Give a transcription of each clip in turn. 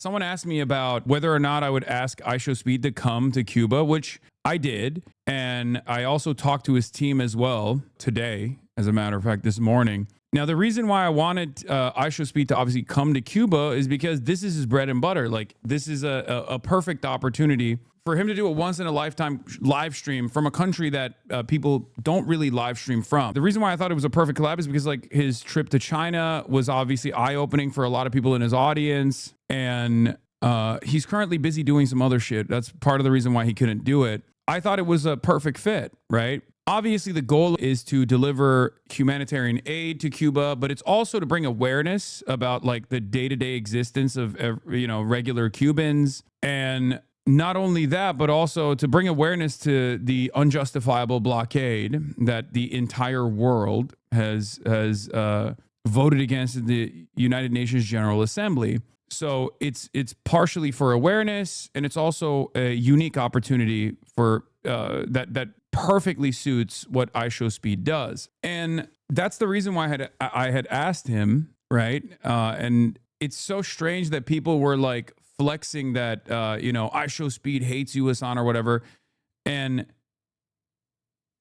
Someone asked me about whether or not I would ask IShowSpeed to come to Cuba, which I did. And I also talked to his team as well today, as a matter of fact, this morning. Now, the reason why I wanted IShowSpeed to obviously come to Cuba is because this is his bread and butter. Like, this is a perfect opportunity for him to do a once-in-a-lifetime live stream from a country that people don't really live stream from. The reason why I thought it was a perfect collab is because, like, his trip to China was obviously eye-opening for a lot of people in his audience. And he's currently busy doing some other shit. That's part of the reason why he couldn't do it. I thought it was a perfect fit, right? Obviously, the goal is to deliver humanitarian aid to Cuba, but it's also to bring awareness about like the day-to-day existence of, regular Cubans. And not only that, but also to bring awareness to the unjustifiable blockade that the entire world has voted against in the United Nations General Assembly. So it's partially for awareness, and it's also a unique opportunity for that perfectly suits what IShowSpeed does. And that's the reason why I had asked him, right? And it's so strange that people were like flexing that, IShowSpeed hates you, Hassan, or whatever. And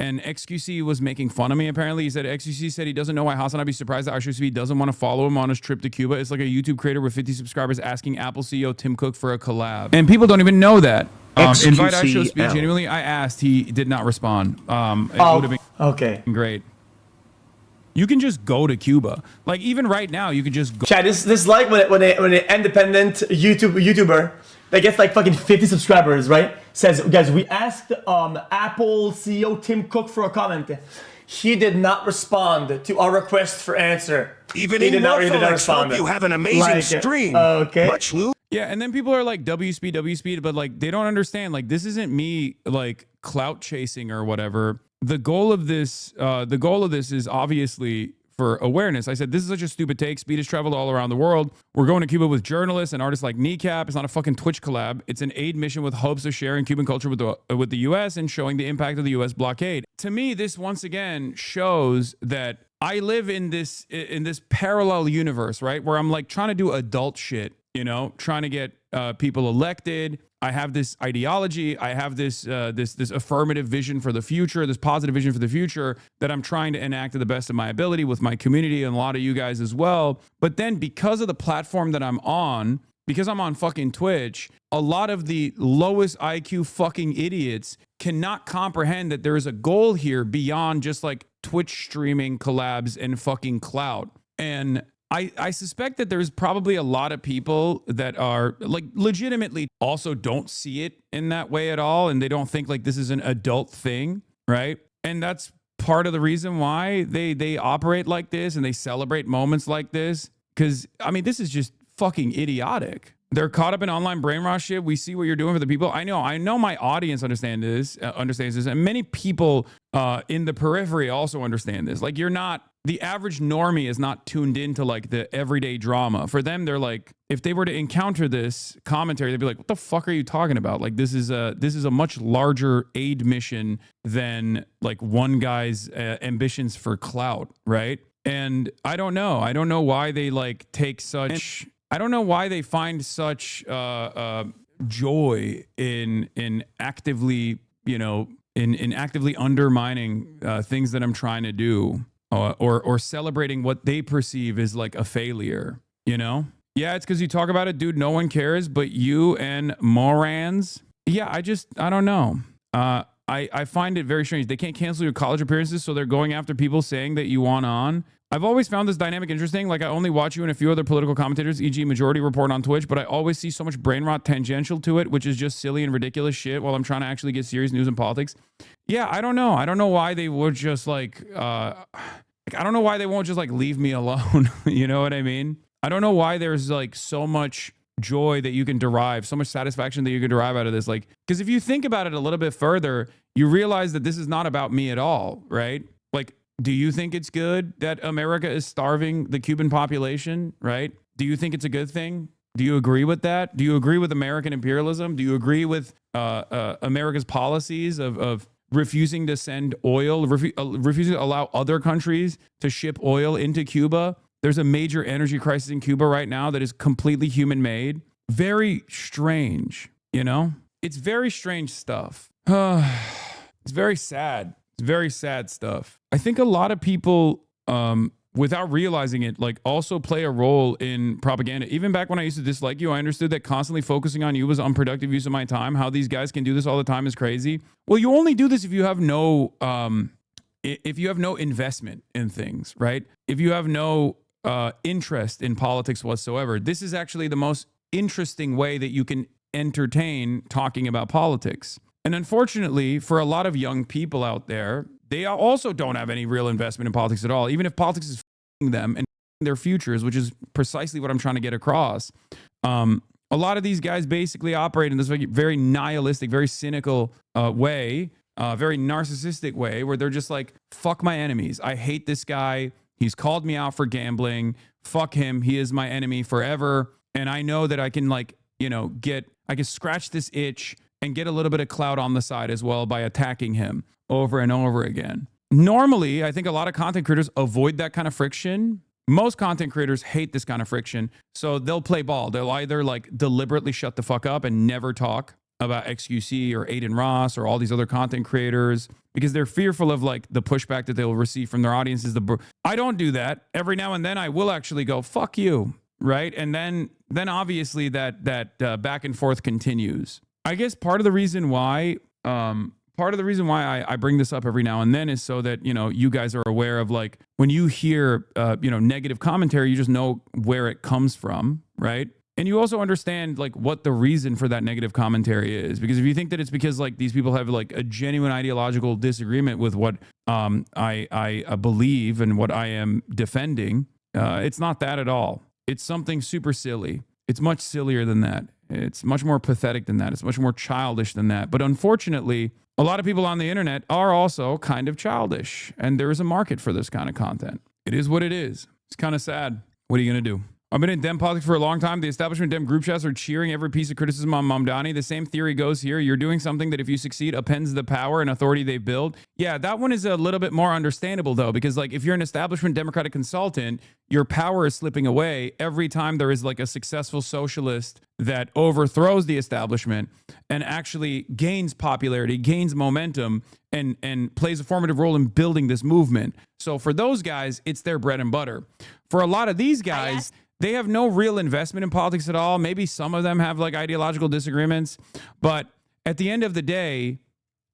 XQC was making fun of me, apparently. He said, XQC said he doesn't know why Hasanabi be surprised that IShowSpeed doesn't want to follow him on his trip to Cuba. It's like a YouTube creator with 50 subscribers asking Apple CEO Tim Cook for a collab. And people don't even know that. Invite IShowSpeed. Genuinely, I asked. He did not respond. It would have been great. You can just go to Cuba. Like, even right now, you can just go. Chad, this is like when an independent YouTuber that gets like fucking 50 subscribers, right? Says, guys, we asked Apple CEO Tim Cook for a comment. He did not respond to our request for answer. Even in respond. You have an amazing stream. Okay. Much Lou. Yeah, and then people are like WSpeed, but like they don't understand. Like, this isn't me like clout chasing or whatever. The goal of this is obviously for awareness. I said, this is such a stupid take. Speed has traveled all around the world. We're going to Cuba with journalists and artists like Kneecap. It's not a fucking Twitch collab. It's an aid mission with hopes of sharing Cuban culture with the U.S. and showing the impact of the U.S. blockade. To me, this once again shows that I live in this parallel universe, right? Where I'm like trying to do adult shit, trying to get people elected. I have this ideology. I have this affirmative vision for the future, this positive vision for the future that I'm trying to enact to the best of my ability with my community and a lot of you guys as well. But then because of the platform that I'm on, because I'm on fucking Twitch, a lot of the lowest IQ fucking idiots cannot comprehend that there is a goal here beyond just like Twitch streaming collabs and fucking clout. And I suspect that there's probably a lot of people that are like legitimately also don't see it in that way at all. And they don't think like this is an adult thing, right? And that's part of the reason why they operate like this and they celebrate moments like this. Because, I mean, this is just fucking idiotic. They're caught up in online brainwash shit. We see what you're doing for the people. I know my audience understands this, and many people in the periphery also understand this. Like, the average normie is not tuned into like the everyday drama. For them, they're like, if they were to encounter this commentary, they'd be like, what the fuck are you talking about? Like, this is a much larger aid mission than like one guy's ambitions for clout, right? And I don't know why they like take such. I don't know why they find such joy in actively, in actively undermining things that I'm trying to do, or celebrating what they perceive as like a failure. Yeah, it's because you talk about it, dude. No one cares, but you and Morans. Yeah, I don't know. I find it very strange. They can't cancel your college appearances, so they're going after people saying that you want on. I've always found this dynamic interesting. Like, I only watch you and a few other political commentators, e.g. Majority Report on Twitch, but I always see so much brain rot tangential to it, which is just silly and ridiculous shit while I'm trying to actually get serious news and politics. Yeah, I don't know. I don't know why they would just like I don't know why they won't just like leave me alone. You know what I mean? I don't know why there's like so much joy that you can derive, so much satisfaction that you can derive out of this. Like, because if you think about it a little bit further, you realize that this is not about me at all, right? Like, do you think it's good that America is starving the Cuban population, right? Do you think it's a good thing? Do you agree with that? Do you agree with American imperialism? Do you agree with America's policies of refusing to send oil, refusing to allow other countries to ship oil into Cuba? There's a major energy crisis in Cuba right now that is completely human-made. very strange, you know? It's very strange stuff. It's very sad. It's very sad stuff. I think a lot of people, without realizing it, like also play a role in propaganda. Even back when I used to dislike you, I understood that constantly focusing on you was unproductive use of my time. How these guys can do this all the time is crazy. Well, you only do this if you have no, investment in things, right? If you have no interest in politics whatsoever. This is actually the most interesting way that you can entertain talking about politics. And unfortunately, for a lot of young people out there, they also don't have any real investment in politics at all, even if politics is f***ing them and their futures, which is precisely what I'm trying to get across. A lot of these guys basically operate in this very nihilistic, very cynical way, very narcissistic way, where they're just like, fuck my enemies. I hate this guy. He's called me out for gambling. Fuck him. He is my enemy forever. And I know that I can I can scratch this itch and get a little bit of clout on the side as well by attacking him over and over again. Normally, I think a lot of content creators avoid that kind of friction. Most content creators hate this kind of friction. So they'll play ball. They'll either like deliberately shut the fuck up and never talk about XQC or Aiden Ross or all these other content creators because they're fearful of like the pushback that they'll receive from their audiences. I don't do that. Every now and then I will actually go, fuck you, right? And then obviously that back and forth continues. I guess part of the reason why I bring this up every now and then is so that, you guys are aware of like when you hear, negative commentary, you just know where it comes from, right? And you also understand like what the reason for that negative commentary is. Because if you think that it's because like these people have like a genuine ideological disagreement with what I believe and what I am defending, it's not that at all. It's something super silly. It's much sillier than that. It's much more pathetic than that. It's much more childish than that. But unfortunately, a lot of people on the internet are also kind of childish. And there is a market for this kind of content. It is what it is. It's kind of sad. What are you going to do? I've been in Dem politics for a long time. The establishment Dem group chats are cheering every piece of criticism on Mamdani. The same theory goes here. You're doing something that if you succeed appends the power and authority they build. Yeah, that one is a little bit more understandable though, because like if you're an establishment Democratic consultant, your power is slipping away every time there is like a successful socialist that overthrows the establishment and actually gains popularity, gains momentum, and plays a formative role in building this movement. So for those guys, it's their bread and butter. For a lot of these guys, they have no real investment in politics at all. Maybe some of them have like ideological disagreements, but at the end of the day,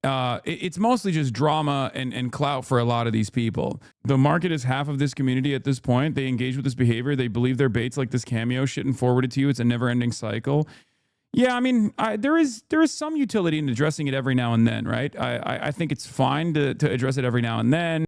it's mostly just drama and clout for a lot of these people. The market is half of this community at this point. They engage with this behavior. They believe their baits like this cameo shit and forward it to you. It's a never-ending cycle. Yeah, I mean, there is some utility in addressing it every now and then, right? I think it's fine to address it every now and then.